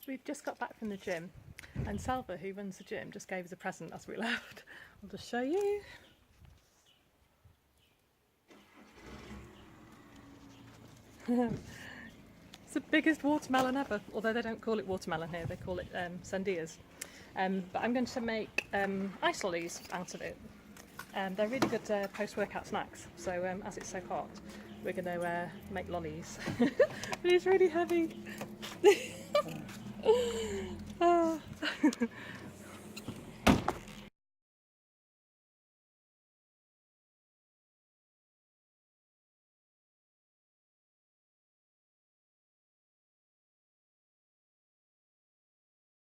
We've just got back from the gym, and Salva, who runs the gym, just gave us a present as we left. I'll just show you. It's the biggest watermelon ever, although they don't call it watermelon here, they call it sandias. But I'm going to make ice lollies out of it. They're really good post-workout snacks, so as it's so hot, we're going to make lollies. But it's really heavy. Oh.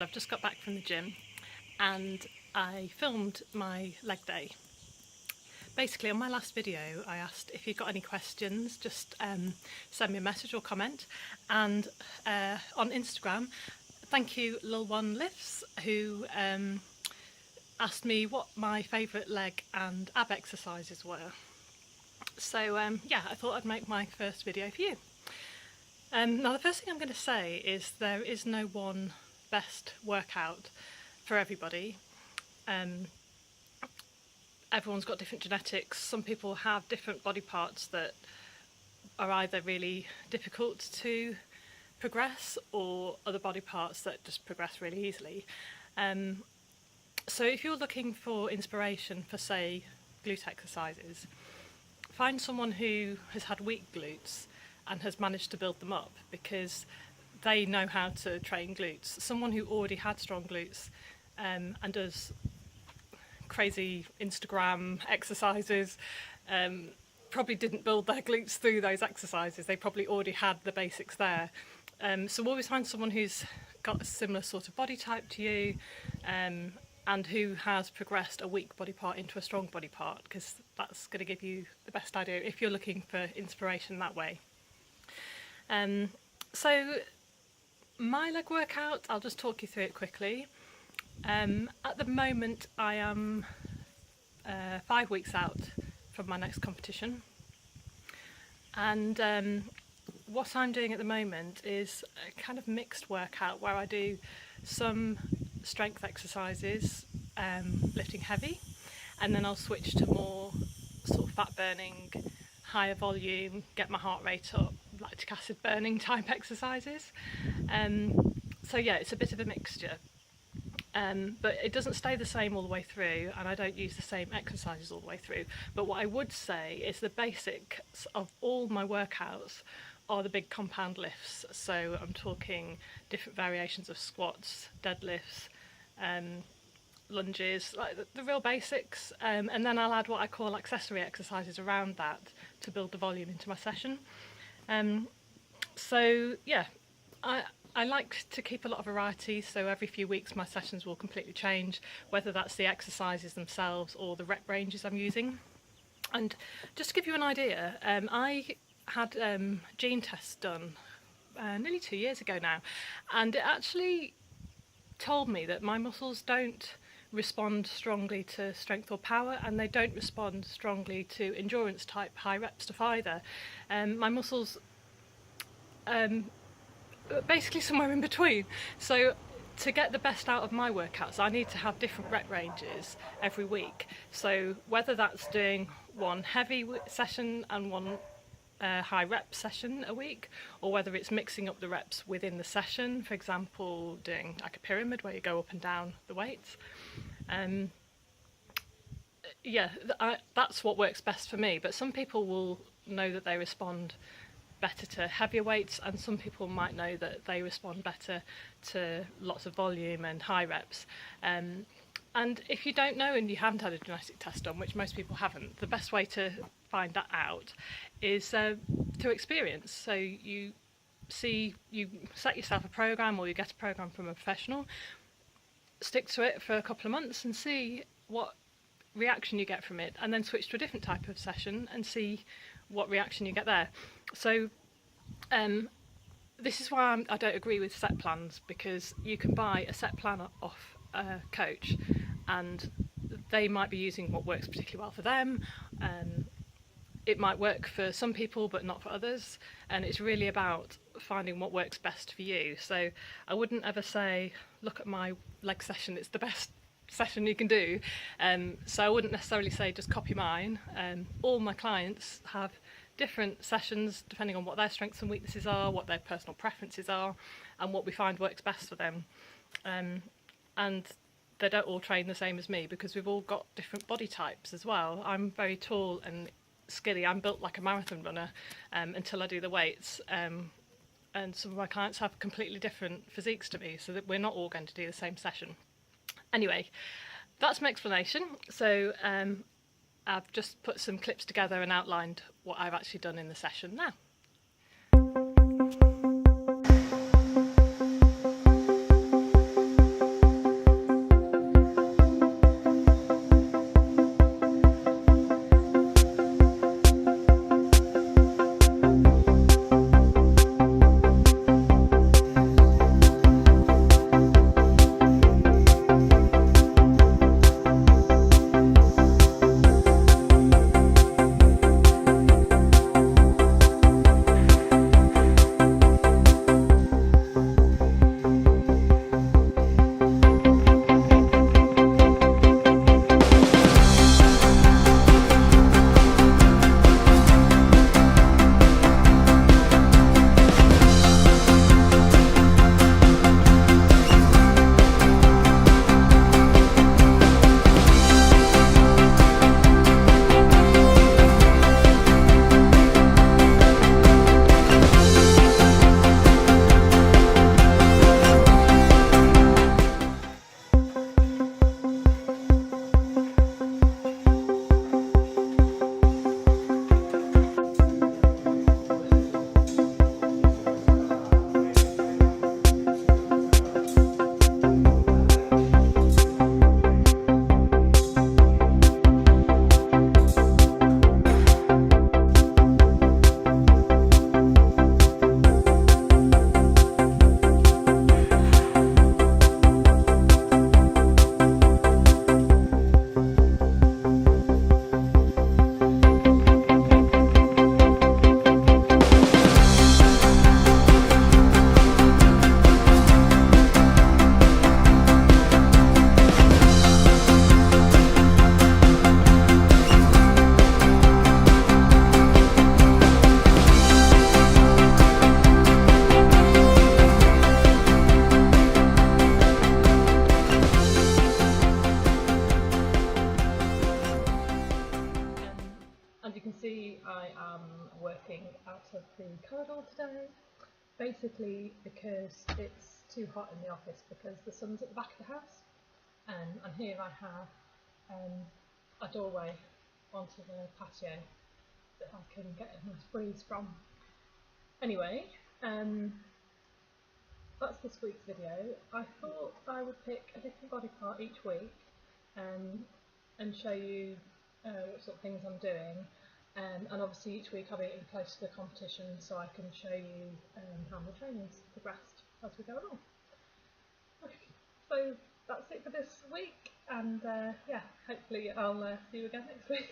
I've just got back from the gym and I filmed my leg day. Basically, on my last video I asked if you've got any questions, just send me a message or comment, and on Instagram, thank you Lil1Lifts, who asked me what my favourite leg and ab exercises were. So yeah, I thought I'd make my first video for you. Now the first thing I'm going to say is there is no one best workout for everybody. Everyone's got different genetics. Some people have different body parts that are either really difficult to progress or other body parts that just progress really easily. So if you're looking for inspiration for, say, glute exercises, find someone who has had weak glutes and has managed to build them up, because they know how to train glutes. Someone who already had strong glutes and does crazy Instagram exercises probably didn't build their glutes through those exercises. They probably already had the basics there. So always find someone who's got a similar sort of body type to you and who has progressed a weak body part into a strong body part, because that's going to give you the best idea if you're looking for inspiration that way. So my leg workout, I'll just talk you through it quickly. At the moment I am 5 weeks out from my next competition, and what I'm doing at the moment is a kind of mixed workout where I do some strength exercises, lifting heavy, and then I'll switch to more sort of fat burning, higher volume, get my heart rate up, lactic acid burning type exercises. So yeah, it's a bit of a mixture. But it doesn't stay the same all the way through, and I don't use the same exercises all the way through. But what I would say is the basics of all my workouts are the big compound lifts. So I'm talking different variations of squats, deadlifts, lunges, like the real basics, and then I'll add what I call accessory exercises around that to build the volume into my session. So yeah, I like to keep a lot of variety, so every few weeks my sessions will completely change, whether that's the exercises themselves or the rep ranges I'm using. And just to give you an idea, I had gene tests done nearly 2 years ago now, and it actually told me that my muscles don't respond strongly to strength or power, and they don't respond strongly to endurance type high rep stuff either. My muscles basically somewhere in between. So to get the best out of my workouts, I need to have different rep ranges every week. So whether that's doing one heavy session and one high rep session a week, or whether it's mixing up the reps within the session, for example doing like a pyramid where you go up and down the weights. Yeah, that's what works best for me, but some people will know that they respond better to heavier weights, and some people might know that they respond better to lots of volume and high reps. And if you don't know and you haven't had a genetic test done, which most people haven't, the best way to find that out is through experience. So you set yourself a program, or you get a program from a professional, stick to it for a couple of months and see what reaction you get from it, and then switch to a different type of session and see what reaction you get there. So this is why I don't agree with set plans, because you can buy a set plan off a coach and they might be using what works particularly well for them. It might work for some people but not for others, and it's really about finding what works best for you. So I wouldn't ever say, look at my leg session, it's the best session you can do. So I wouldn't necessarily say just copy mine. All my clients have different sessions depending on what their strengths and weaknesses are, what their personal preferences are, and what we find works best for them. And they don't all train the same as me because we've all got different body types as well. I'm very tall and skinny. I'm built like a marathon runner until I do the weights. And some of my clients have completely different physiques to me, so that we're not all going to do the same session. Anyway, that's my explanation. So I've just put some clips together and outlined what I've actually done in the session now. As you can see, I am working out of the corridor today, basically because it's too hot in the office because the sun's at the back of the house, and here I have a doorway onto the patio that I can get a nice breeze from. Anyway, that's this week's video. I thought I would pick a different body part each week and show you what sort of things I'm doing. And obviously each week I'll be getting close to the competition so I can show you how my training's progressed as we go along. Okay, so that's it for this week, and yeah, hopefully I'll see you again next week.